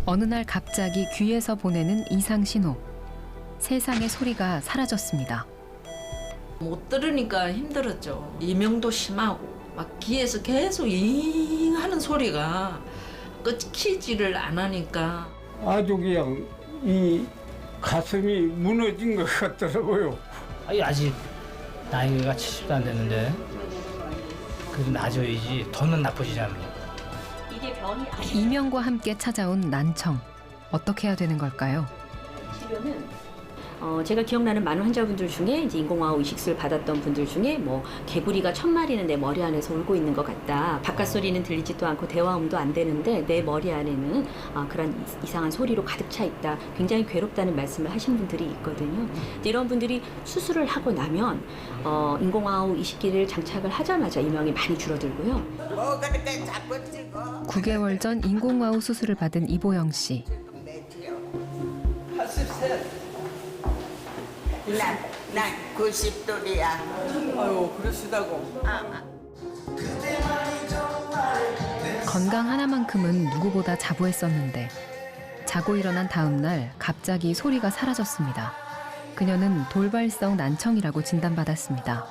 어느 날 갑자기 귀에서 보내는 이상 신호. 세상의 소리가 사라졌습니다. 못 들으니까 힘들었죠. 이명도 심하고 막 귀에서 계속 잉 하는 소리가 끊기지를 안 하니까 아주 그냥 이 가슴이 무너진 것 같더라고요. 아니, 아직 나이가 70도 안 됐는데 그래도 나아져야지. 더는 나빠지지 않으면. 이게 병이 아니에요. 이명과 함께 찾아온 난청. 어떻게 해야 되는 걸까요? 치료는 제가 기억나는 많은 환자분들 중에 이제 인공화학 이식술을 받았던 분들 중에 뭐 개구리가 1000마리는 내 머리 안에서 울고 있는 것 같다. 바깥 소리는 들리지도 않고 대화음도 안 되는데 내 머리 안에는 그런 이상한 소리로 가득 차 있다. 굉장히 괴롭다는 말씀을 하신 분들이 있거든요. 이런 분들이 수술을 하고 나면 인공화학 이식기를 장착을 하자마자 이명이 많이 줄어들고요. 9개월 전 인공와우 수술을 받은 이보영 씨. 난 90돌이야. 아유, 그러시다고. 건강 하나만큼은 누구보다 자부했었는데 자고 일어난 다음 날 갑자기 소리가 사라졌습니다. 그녀는 돌발성 난청이라고 진단받았습니다.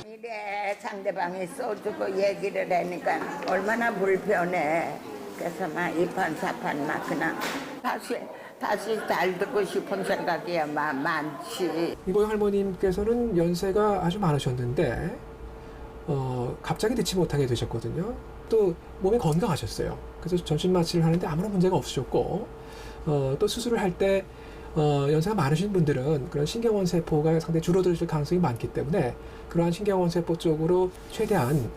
이래 상대방이 써주고 얘기를 하니까 얼마나 불편해. 그래서 막 이판사판 막 그냥 다시 잘 듣고 싶은 생각이야 많지. 이보영 할머님께서는 연세가 아주 많으셨는데 갑자기 듣지 못하게 되셨거든요. 또 몸이 건강하셨어요. 그래서 전신 마취를 하는데 아무런 문제가 없으셨고 또 수술을 할 때 연세가 많으신 분들은 그런 신경원 세포가 상당히 줄어들 가능성이 많기 때문에 그러한 신경원 세포 쪽으로 최대한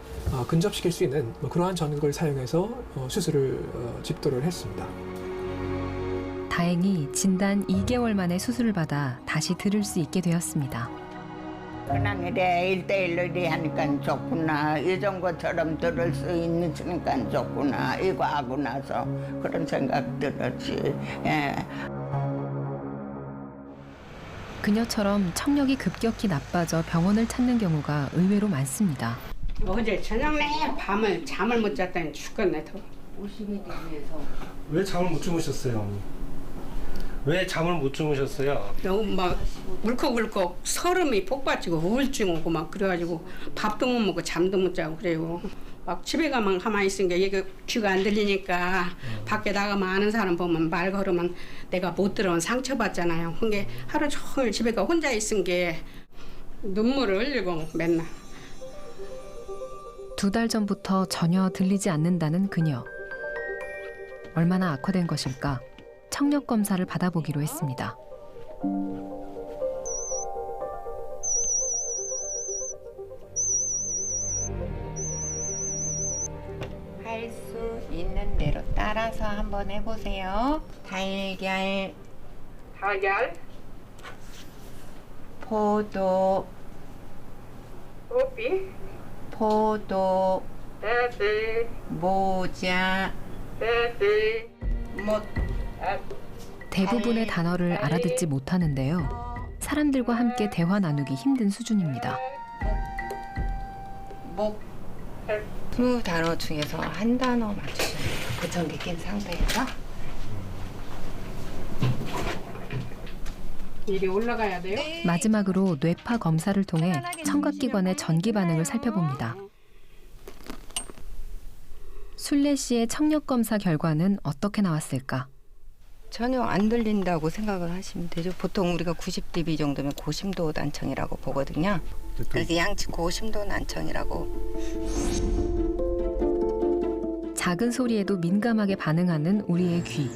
근접시킬 수 있는 그러한 전극을 사용해서 수술을 집도를 했습니다. 다행히 진단 2개월 만에 수술을 받아 다시 들을 수 있게 되었습니다. 그냥 이래 1대1로 이래 하니까 좋구나. 이전 것처럼 들을 수 있으니까 좋구나. 이거 하고 나서 그런 생각 들었지. 예. 그녀처럼 청력이 급격히 나빠져 병원을 찾는 경우가 의외로 많습니다. 어제 저녁 내 밤을 잠을 못 잤다니 죽겠네. 더. 왜 잠을 못 주무셨어요? 왜 잠을 못 주무셨어요? 너무 막 울컥울컥 서름이 폭받치고 우울증 오고 막 그래가지고 밥도 못 먹고 잠도 못 자고 그래요. 막 집에 가면 가만히 있으니까 얘가 귀가 안 들리니까 밖에 나가면 아는 사람 보면 말 걸으면 내가 못 들으면 상처받잖아요. 그게 하루 종일 집에 가 혼자 있은 게 눈물을 흘리고 맨날. 2달 전부터 전혀 들리지 않는다는 그녀. 얼마나 악화된 것일까? 청력 검사를 받아보기로 했습니다. 할 수 있는 대로 따라서 한번 해보세요. 달걀, 포도, 오비, 포도, 애들, 모자, 애들, 대부분의 단어를 알아듣지 못하는데요. 사람들과 함께 대화 나누기 힘든 수준입니다. 목. 20단어 중에서 한 단어 맞추시면 돼요. 보청기 낀 상태에서. 이리 올라가야 돼요? 마지막으로 뇌파 검사를 통해 청각기관의 전기 반응을 살펴봅니다. 순례 씨의 청력 검사 결과는 어떻게 나왔을까? 전혀 안 들린다고 생각을 하시면 되죠. 보통 우리가 90dB 정도면 고심도 난청이라고 보거든요. 그래서 양측 고심도 난청이라고. 작은 소리에도 민감하게 반응하는 우리의 귀.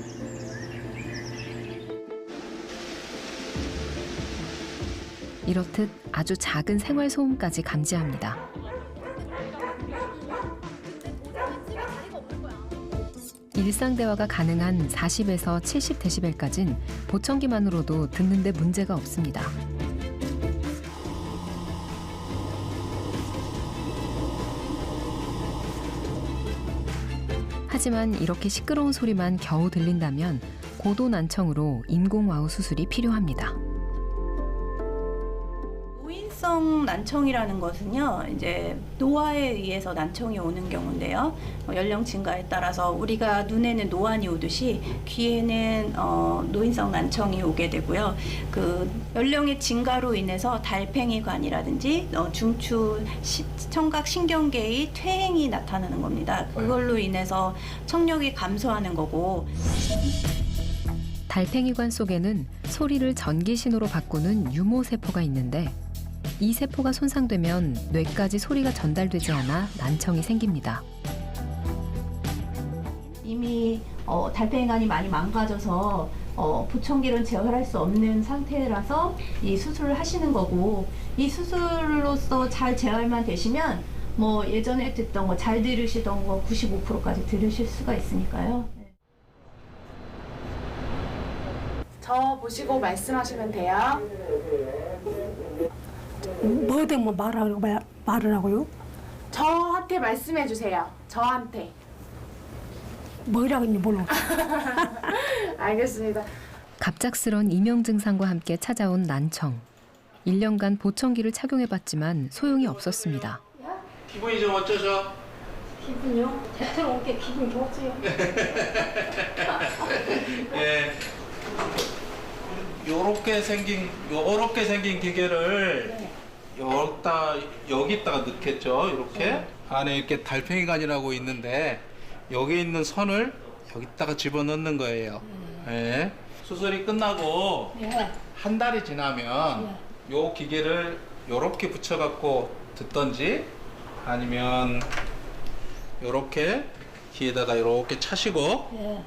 이렇듯 아주 작은 생활 소음까지 감지합니다. 일상 대화가 가능한 40에서 70데시벨까진 보청기만으로도 듣는데 문제가 없습니다. 하지만 이렇게 시끄러운 소리만 겨우 들린다면 고도 난청으로 인공와우 수술이 필요합니다. 노인성 난청이라는 것은요, 이제 노화에 의해서 난청이 오는 경우인데요. 연령 증가에 따라서 우리가 눈에는 노안이 오듯이 귀에는 노인성 난청이 오게 되고요. 그 연령의 증가로 인해서 달팽이관이라든지 중추 청각 신경계의 퇴행이 나타나는 겁니다. 그걸로 인해서 청력이 감소하는 거고. 달팽이관 속에는 소리를 전기 신호로 바꾸는 유모세포가 있는데 이 세포가 손상되면 뇌까지 소리가 전달되지 않아 난청이 생깁니다. 이미 달팽이관이 많이 망가져서 보청기를 제어할 수 없는 상태라서 이 수술을 하시는 거고, 이 수술로서 잘 제어만 되시면 뭐 예전에 듣던 거 잘 들으시던 거 95%까지 들으실 수가 있으니까요. 저 보시고 말씀하시면 돼요. 뭐에 대한 말을 하고요? 저한테 말씀해 주세요. 저한테. 뭐라고 했는지 몰라. 알겠습니다. 갑작스런 이명 증상과 함께 찾아온 난청. 1년간 보청기를 착용해봤지만 소용이 없었습니다. 기분이 좀 어쩌죠? 기분이요? 대체로 온게 기분이 좋았어요. 예. 요렇게 생긴 기계를 여기다가 넣겠죠. 이렇게 안에 이렇게 달팽이관이라고 있는데 여기 있는 선을 여기다가 집어넣는 거예요. 예. 수술이 끝나고 한 달이 지나면 요 기계를 요렇게 붙여갖고 듣던지 아니면 요렇게 귀에다가 이렇게 차시고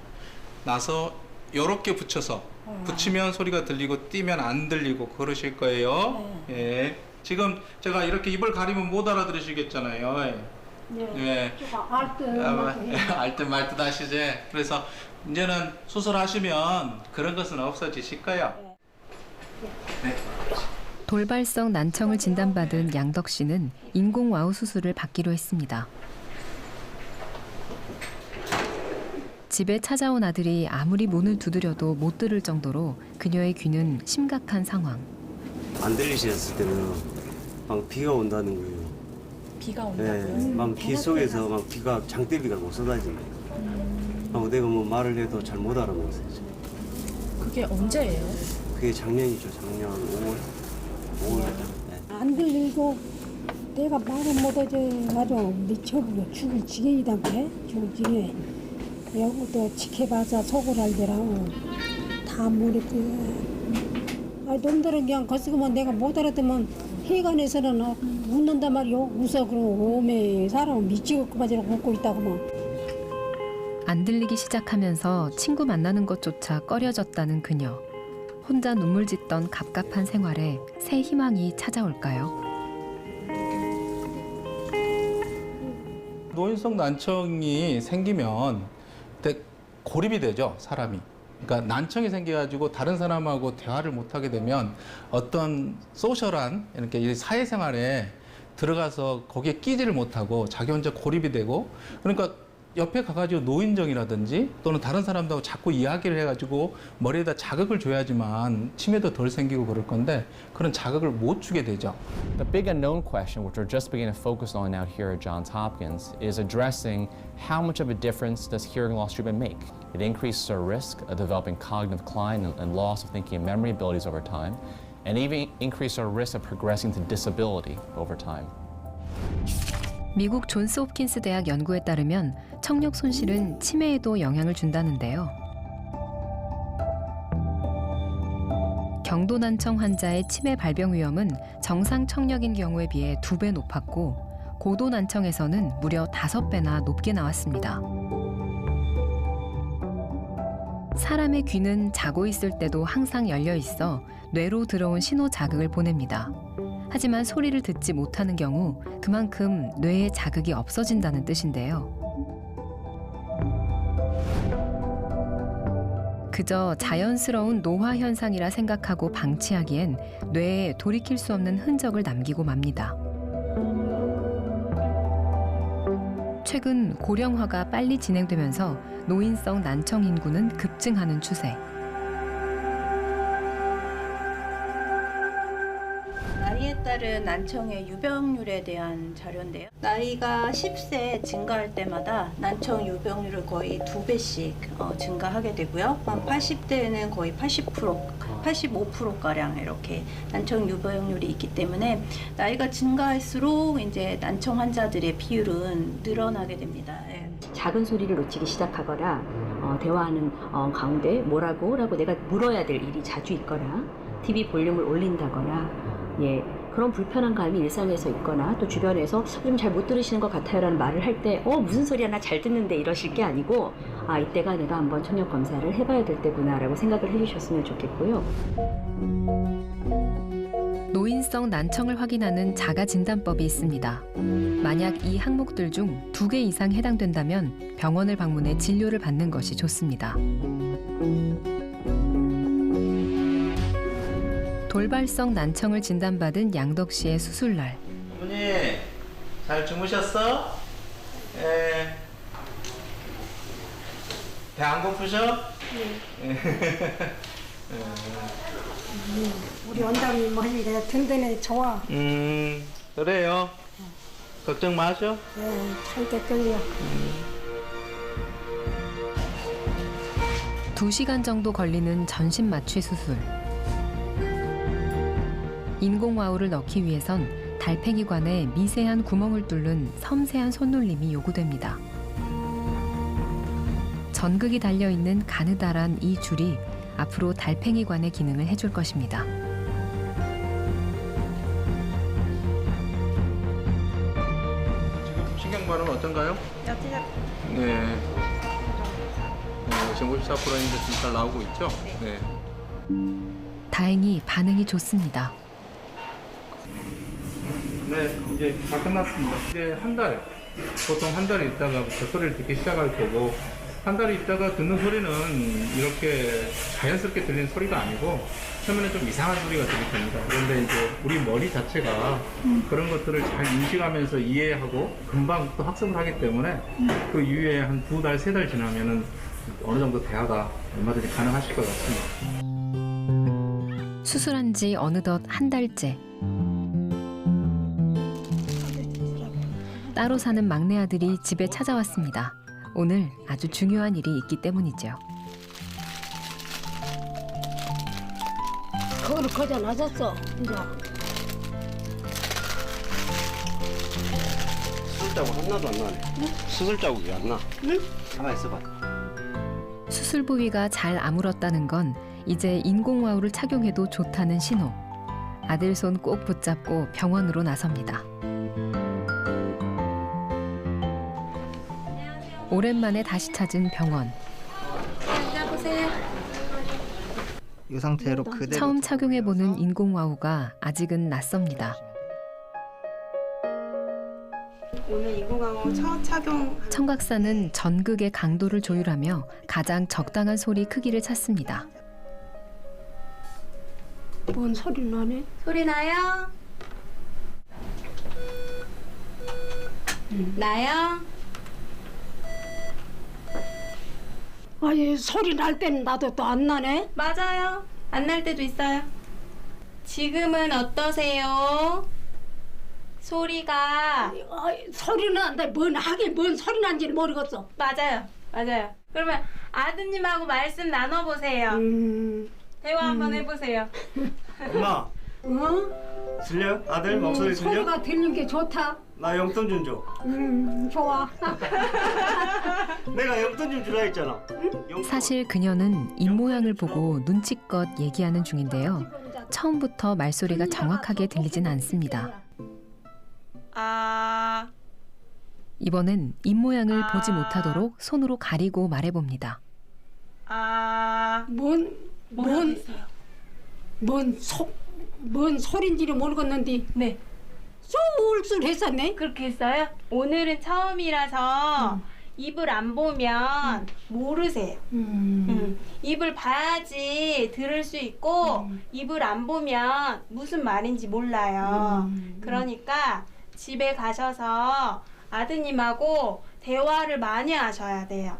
나서 요렇게 붙여서 붙이면 소리가 들리고 띄면 안 들리고 그러실 거예요. 예. 지금 제가 이렇게 입을 가리면 못 알아들으시겠잖아요. 예. 알듯 말듯 하시지. 그래서 이제는 수술하시면 그런 것은 없어지실 거예요. 네. 돌발성 난청을 진단받은 양덕 씨는 인공와우 수술을 받기로 했습니다. 집에 찾아온 아들이 아무리 문을 두드려도 못 들을 정도로 그녀의 귀는 심각한 상황. 안 들리셨을 때는 막 비가 온다는 거예요. 비가 온다고요? 네, 막 귀 속에서 막 비가 장대비가 막 쏟아지는 거예요. 내가 뭐 말을 해도 잘 못 알아먹었어요. 그게 언제예요? 그게 작년이죠. 작년 5월. 네. 안 들리고 내가 말을 못하지 아주 미쳐버려. 죽을 지경이다게 죽을 지경에. 여기도 지켜봐서 속을 알더라고. 다 모르고. 놈들은 그냥 거스기만 내가 못 알아듣면 해관에서는 웃는단 말이요. 웃어. 그러고 오메 사람은 미치고 그만이라고 웃고 있다고 뭐. 안 들리기 시작하면서 친구 만나는 것조차 꺼려졌다는 그녀. 혼자 눈물 짓던 갑갑한 생활에 새 희망이 찾아올까요? 노인성 난청이 생기면 그때 고립이 되죠, 사람이. 그러니까 난청이 생겨가지고 다른 사람하고 대화를 못하게 되면 어떤 소셜한 이렇게 사회생활에 들어가서 거기에 끼지를 못하고 자기 혼자 고립이 되고, 그러니까 옆에 가가지고 노인정이라든지 또는 다른 사람들하고 자꾸 이야기를 해가지고 머리에다 자극을 줘야지만 치매도 덜 생기고 그럴 건데 그런 자극을 못 주게 되죠. The big unknown question, which we're just beginning to focus on out here at Johns Hopkins, is addressing how much of a difference does hearing loss treatment make? It increases our risk of developing cognitive decline and loss of thinking and memory abilities over time, and even increase our risk of progressing to disability over time. 미국 존스 홉킨스 대학 연구에 따르면 청력 손실은 치매에도 영향을 준다는데요. 경도 난청 환자의 치매 발병 위험은 정상 청력인 경우에 비해 2배 높았고 고도 난청에서는 무려 5배나 높게 나왔습니다. 사람의 귀는 자고 있을 때도 항상 열려 있어 뇌로 들어온 신호 자극을 보냅니다. 하지만 소리를 듣지 못하는 경우 그만큼 뇌에 자극이 없어진다는 뜻인데요. 그저 자연스러운 노화 현상이라 생각하고 방치하기엔 뇌에 돌이킬 수 없는 흔적을 남기고 맙니다. 최근 고령화가 빨리 진행되면서 노인성 난청 인구는 급증하는 추세. 나이에 따른 이거는 난청의 유병률에 대한 자료인데요. 나이가 10세 증가할 때마다 난청 유병률을 거의 2배씩 증가하게 되고요. 한 80대에는 거의 85%가량 이렇게 난청 유병률이 있기 때문에 나이가 증가할수록 이제 난청 환자들의 비율은 늘어나게 됩니다. 예. 작은 소리를 놓치기 시작하거나 대화하는 가운데 뭐라고 내가 물어야 될 일이 자주 있거나 TV 볼륨을 올린다거나 그런 불편한 감이 일상에서 있거나 또 주변에서 좀 잘 못 들으시는 것 같아요라는 말을 할 때 무슨 소리야 나 잘 듣는데 이러실 게 아니고 이때가 내가 한번 청력 검사를 해봐야 될 때구나라고 생각을 해주셨으면 좋겠고요. 노인성 난청을 확인하는 자가 진단법이 있습니다. 만약 이 항목들 중 2개 이상 해당된다면 병원을 방문해 진료를 받는 것이 좋습니다. 돌발성 난청을 진단받은 양덕 씨의 수술날. 어머니 잘 주무셨어? 배 안 고프셔? 네. 우리 원장님 하니까 든든해 좋아. 그래요. 걱정 마셔. 네, 참게 끌려. 2시간 정도 걸리는 전신 마취 수술. 인공와우를 넣기 위해선 달팽이관에 미세한 구멍을 뚫는 섬세한 손놀림이 요구됩니다. 전극이 달려있는 가느다란 이 줄이 앞으로 달팽이관의 기능을 해줄 것입니다. 지금 신경반응은 어떤가요? 네. 지금 54%인데 좀 잘 나오고 있죠? 네. 다행히 반응이 좋습니다. 네, 이제 다 끝났습니다. 이제 한 달, 보통 한 달 있다가부터 소리를 듣기 시작할 거고, 한 달 있다가 듣는 소리는 이렇게 자연스럽게 들리는 소리가 아니고, 처음에는 좀 이상한 소리가 들릴 겁니다. 그런데 이제 우리 머리 자체가 그런 것들을 잘 인식하면서 이해하고 금방 또 학습을 하기 때문에 그 이후에 한 2달, 3달 지나면은 어느 정도 대화가 얼마든지 가능하실 것 같습니다. 수술한 지 어느덧 한 달째. 따로 사는 막내 아들이 집에 찾아왔습니다. 오늘 아주 중요한 일이 있기 때문이죠. 그거를 거저 놔줬어 이제. 수술 자국 하나도 안 나네. 수술 자국이 안 나. 가만히 있어봐. 수술 부위가 잘 아물었다는 건 이제 인공와우를 착용해도 좋다는 신호. 아들 손 꼭 붙잡고 병원으로 나섭니다. 오랜만에 다시 찾은 병원. 앉아보세요. 이 상태로 그대로 처음 착용해보는 인공와우가 아직은 낯섭니다. 오늘 인공와우 첫 착용. 청각사는 전극의 강도를 조율하며 가장 적당한 소리 크기를 찾습니다. 뭔 소리 나네? 소리 나요? 나요? 아니 소리 날 때는 나도 또 안 나네? 맞아요. 안 날 때도 있어요. 지금은 어떠세요? 소리가 소리 나는데 뭔 소리 난지는 모르겠어. 맞아요. 그러면 아드님하고 말씀 나눠보세요. 대화 한번 해보세요. 엄마, 들려? 아들 목소리 들려? 소리가 들리는 게 좋다. 나 용돈 좀 줘. 좋아. 내가 용돈 좀 주라 했잖아. 사실 그녀는 입모양을 보고 눈치껏 얘기하는 중인데요. 처음부터 말소리가 정확하게 들리진 않습니다. 이번엔 입모양을 보지 못하도록 손으로 가리고 말해봅니다. 뭔 소린지를 모르겠는데. 네. 쏠쏠 했었네. 그렇게 했어요? 오늘은 처음이라서 입을 안 보면 모르세요. 입을 봐야지 들을 수 있고 입을 안 보면 무슨 말인지 몰라요. 그러니까 집에 가셔서 아드님하고 대화를 많이 하셔야 돼요.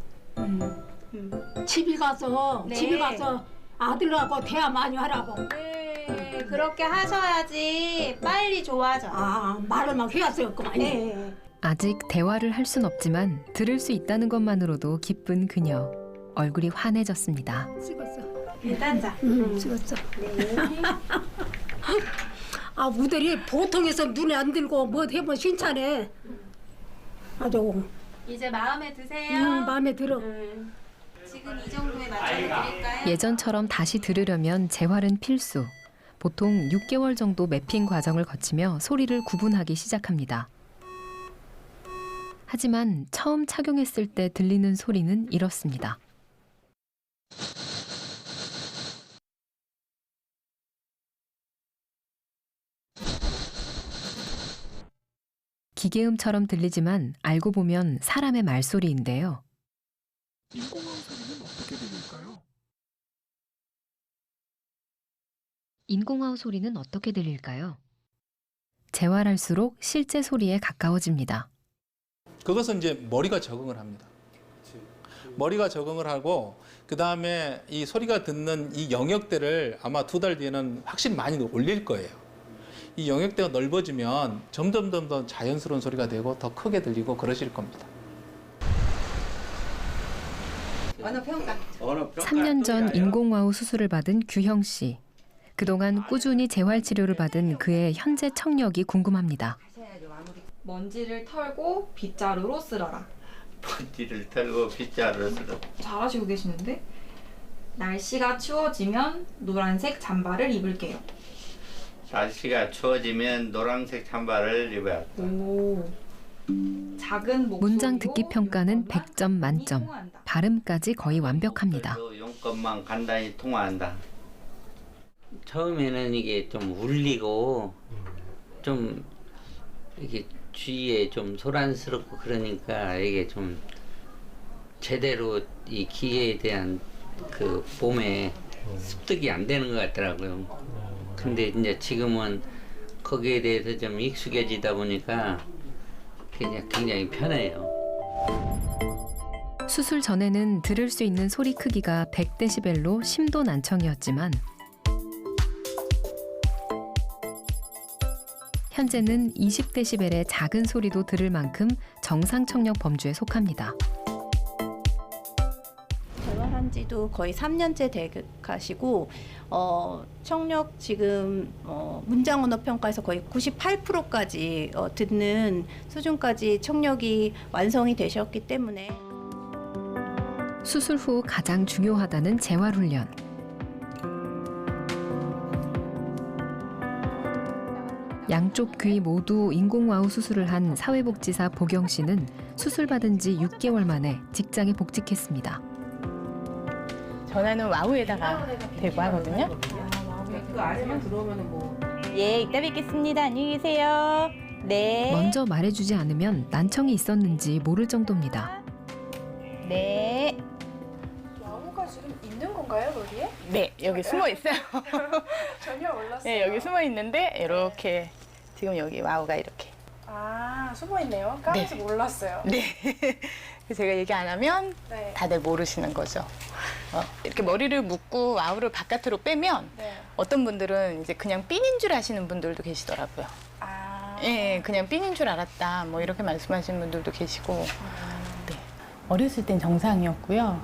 집에 가서 네. 집에 가서 아들하고 대화 많이 하라고. 네. 네, 그렇게 하셔야지 빨리 좋아져요. 말을 막 해왔어요, 그만. 네. 아직 대화를 할 순 없지만 들을 수 있다는 것만으로도 기쁜 그녀. 얼굴이 환해졌습니다. 찍었어. 괜찮자. 찍었어. 네. 아, 무대리 보통에서 눈에 안 들고 뭐 해보면 신차네. 아주 이제 마음에 드세요? 마음에 들어. 지금 이 정도에 맞춰서 드릴까요? 예전처럼 다시 들으려면 재활은 필수. 보통 6개월 정도 매핑 과정을 거치며 소리를 구분하기 시작합니다. 하지만 처음 착용했을 때 들리는 소리는 이렇습니다. 기계음처럼 들리지만 알고 보면 사람의 말소리인데요. 인공화학 소리는 어떻게 들릴까요? 인공화우 소리는 어떻게 들릴까요? 재활할수록 실제 소리에 가까워집니다. 그것은 이제 머리가 적응을 합니다. 머리가 적응을 하고 그 다음에 이 소리가 듣는 이 영역대를 아마 2달 뒤에는 확실히 많이 올릴 거예요. 이 영역대가 넓어지면 점점 더 자연스러운 소리가 되고 더 크게 들리고 그러실 겁니다. 언어 평가. 3년 전 인공와우 수술을 받은 규형 씨. 그동안 꾸준히 재활치료를 받은 그의 현재 청력이 궁금합니다. 먼지를 털고 빗자루로 쓸어라. 먼지를 털고 빗자루로 쓸어라. 잘하시고 계시는데? 날씨가 추워지면 노란색 잠바를 입을게요. 날씨가 추워지면 노란색 잠바를 입어야 돼. 오. 작은 목소리로 문장 듣기 평가는 100점 만점. 발음까지 거의 완벽합니다. 용건만 간단히 통화한다. 처음에는 이게 좀 울리고 좀 이게 주위에 좀 소란스럽고 그러니까 이게 좀 제대로 이 기계에 대한 그 몸에 습득이 안 되는 것 같더라고요. 근데 이제 지금은 거기에 대해서 좀 익숙해지다 보니까 그냥 굉장히 편해요. 수술 전에는 들을 수 있는 소리 크기가 100데시벨로 심도 난청이었지만 현재는 20데시벨의 작은 소리도 들을 만큼 정상 청력 범주에 속합니다. 재활한 지도 거의 3년째 돼가시고 청력 지금 문장 언어 평가에서 거의 98%까지 듣는 수준까지 청력이 완성이 되셨기 때문에 수술 후 가장 중요하다는 재활훈련. 양쪽 귀 모두 인공와우 수술을 한 사회복지사 보경 씨는 수술 받은 지 6개월 만에 직장에 복직했습니다. 전화는 와우에다가 대고 하거든요. 그 안에만 들어오면 뭐. 예, 이따 뵙겠습니다. 안녕히 계세요. 네. 먼저 말해주지 않으면 난청이 있었는지 모를 정도입니다. 네. 와우가 지금 있는 건가요, 머리에? 네, 여기 숨어 있어요. 전혀 몰랐어요. 네, 여기 숨어 있는데 이렇게 지금 여기 와우가 이렇게. 아, 숨어 있네요. 까만지 몰랐어요. 네. 제가 얘기 안 하면 네. 다들 모르시는 거죠. 이렇게 머리를 묶고 와우를 바깥으로 빼면 어떤 분들은 이제 그냥 삔인 줄 아시는 분들도 계시더라고요. 예, 그냥 삔인 줄 알았다. 뭐 이렇게 말씀하시는 분들도 계시고. 네. 어렸을 땐 정상이었고요.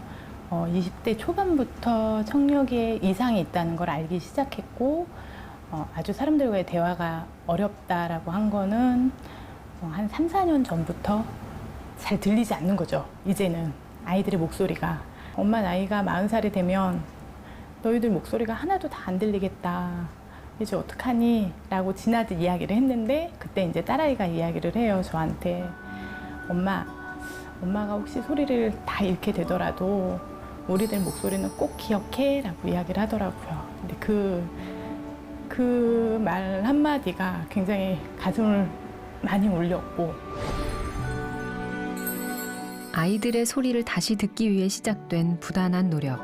20대 초반부터 청력에 이상이 있다는 걸 알기 시작했고, 아주 사람들과의 대화가 어렵다라고 한 거는 한 3, 4년 전부터 잘 들리지 않는 거죠. 이제는 아이들의 목소리가. 엄마 나이가 40살이 되면 너희들 목소리가 하나도 다 안 들리겠다. 이제 어떡하니? 라고 지나듯 이야기를 했는데 그때 이제 딸아이가 이야기를 해요, 저한테. 엄마가 혹시 소리를 다 잃게 되더라도 우리들 목소리는 꼭 기억해 라고 이야기를 하더라고요. 근데 그 말 한마디가 굉장히 가슴을 많이 울렸고 아이들의 소리를 다시 듣기 위해 시작된 부단한 노력.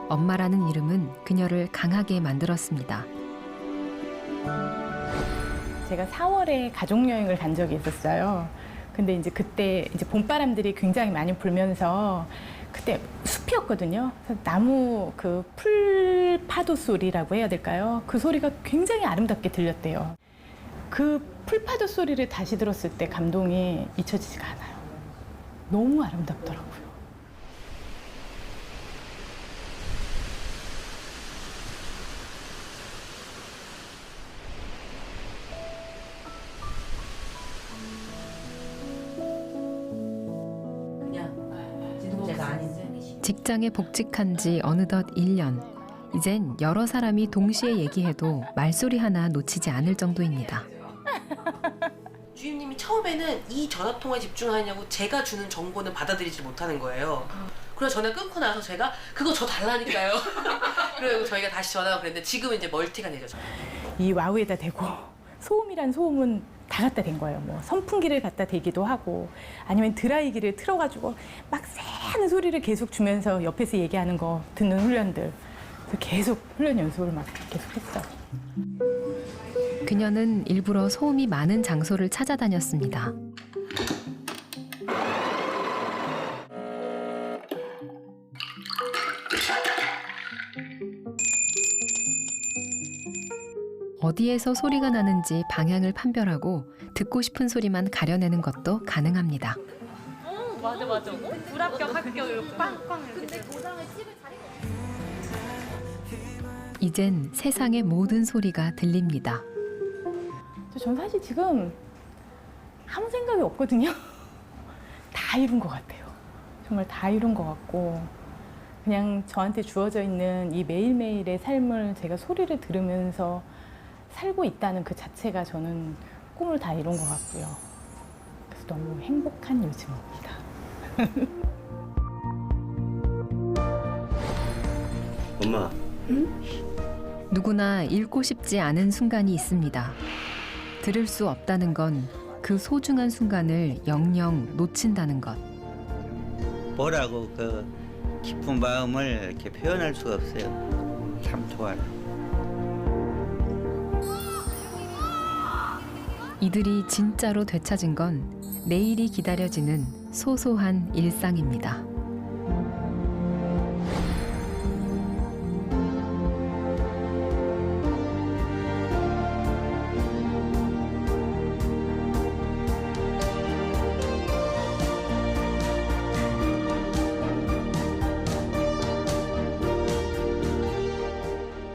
엄마라는 이름은 그녀를 강하게 만들었습니다. 제가 4월에 가족여행을 간 적이 있었어요. 근데 이제 그때 이제 봄바람들이 굉장히 많이 불면서 그때 숲이었거든요. 그래서 나무 그 풀파도 소리라고 해야 될까요? 그 소리가 굉장히 아름답게 들렸대요. 그 풀파도 소리를 다시 들었을 때 감동이 잊혀지지가 않아요. 너무 아름답더라고요. 직장에 복직한 지 어느덧 1년. 이젠 여러 사람이 동시에 얘기해도 말소리 하나 놓치지 않을 정도입니다. 주임님이 처음에는 이 전화통화에 집중하냐고 제가 주는 정보는 받아들이지 못하는 거예요. 그래서 전화 끊고 나서 제가 그거 저 달라니까요. 그리고 저희가 다시 전화가 그랬는데 지금은 이제 멀티가 되죠. 이 와우에다 대고 소음이란 소음은 다 갖다 댄 거예요. 뭐 선풍기를 갖다 대기도 하고 아니면 드라이기를 틀어가지고 막 새하는 소리를 계속 주면서 옆에서 얘기하는 거 듣는 훈련들. 그래서 계속 훈련 연습을 막 계속 했어요. 그녀는 일부러 소음이 많은 장소를 찾아다녔습니다. 어디에서 소리가 나는지 방향을 판별하고 듣고 싶은 소리만 가려내는 것도 가능합니다. 맞아. 불합격, 합격 이렇게 빵빵 이렇게 보상을 찍을 이젠 세상의 모든 소리가 들립니다. 전 사실 지금 아무 생각이 없거든요. 다 이룬 것 같아요. 정말 다 이룬 것 같고 그냥 저한테 주어져 있는 이 매일매일의 삶을 제가 소리를 들으면서 살고 있다는 그 자체가 저는 꿈을 다 이룬 것 같고요. 그래서 너무 행복한 요즘입니다. 엄마. 누구나 잃고 싶지 않은 순간이 있습니다. 들을 수 없다는 건 그 소중한 순간을 영영 놓친다는 것. 뭐라고 그 기쁜 마음을 이렇게 표현할 수가 없어요. 참 좋아요. 이들이 진짜로 되찾은 건 내일이 기다려지는 소소한 일상입니다.